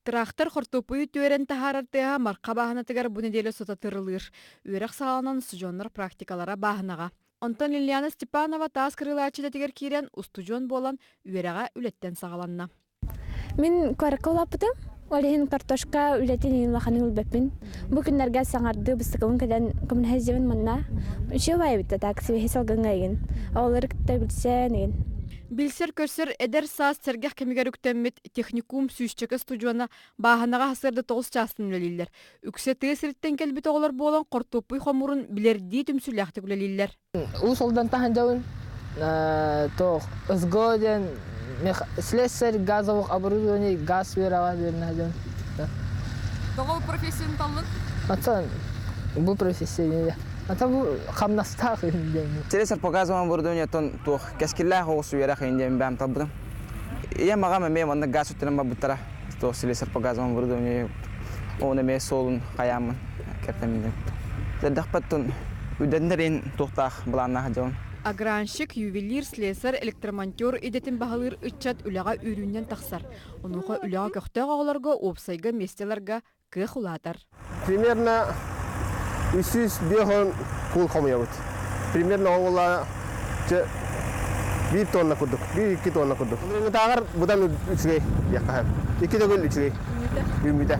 Трактор хортопуй түөрен тахарартыга марқа баһынатыгар бу неделе сота тырылыр. Үрәк сааланан студионнар практикалара баһынага. Онтон Лилиана Степанова таас кырылаачы дэтигер кирен устужон болан үерэга үлеттен сагаланна. Мин кварколапытым. Олехин картошка үлетин илаханы үлбеппин. Бу күннәргә саңарды быстыгын кадән коммунизмын манна. Шулай бит такси хисалгангайын. Алар китә билсәнен. Билсер көрсөр эдер саас сергех кемигер үктеммит техникум сүйүшчеке студиона баһынага хасырды тоғыз частын үлелилер. Үксе тыысырыттен келбит оғылар болан қортопуй хомурун билерди түмсүләхті үлелилер. У солдан таханжауын тоқ ызгоден слесарь газовых оборудований газ верава вернаден. Тоғыл профессияны талын? Atan bu профессия. Ата бу хамнастах индем. Слесарь по газовому оборудованию тон тух кескилла хоосу яра индем бам табдым. Я магама ме манда газ утырам бабутара. То слесарь по газовому оборудованию он ме солун каямын кертемин. Дәдәхпәттен үдәннәрен тохтах буланна хаҗон. Агранщик, ювелир, слесарь, электромонтер идетин баһалыр ыччат үләгә үрүннән тахсар. Онуга үләгә көктә агаларга, опсайга, местеларга кых улатар. Примерно 300 биохон кул хомыябыт. Примерно оңола 1 тонна кудук, 1-2 тонна кудук. Тагыр будан үчүгей якка. 2 төгөл үчүгей. Үмүдә.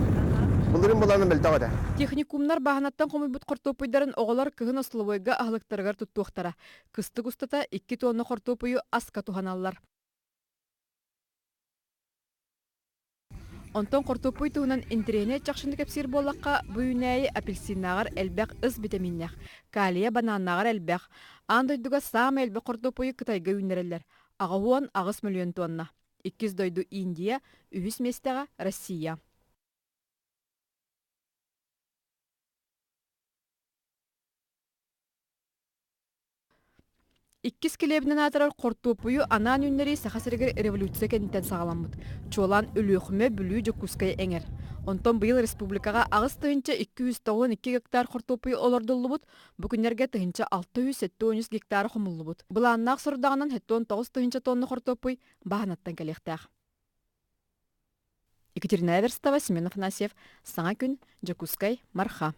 Булдырым буланы белтагыда. Техникумнар баһанаттан хомойбут кортопуйдарын оголар кыһын ослобойга ахлыктарыгар туттуохтара. Кыстык устата 2 тонна кортопуйу аска туханаллар. Онтон кортопуй туһунан интернет чакшынды кепсир боллакка буйнайы апельсиннагар элбек ыз витаминнах, калия бананнагар элбек. Андойдуга сам элбек кортопуйу кытайга үннерелер. Агауан агыс миллион тонна. 2 дойду Индия, 3 местега Россия. Иккис келебінен атырар қортопуйу анан үннери сахасыргер революция кенттен сағаламыд. Чолан үліқіме бүлі жүккускай әңер. Онтон быйыл республикаға ағыз тыгынча 292 гектар қортопуйу олардылы бұд, бүкінерге тыгынча 673 гектар құмылы бұд. Бұланнақ сұрдағынан 79 тыгынча тонны қортопуй бағанаттан кәлектәқ. Екатерина Эверстова, Семен Афанасьев, Саңа күн, Жакускай, Марха.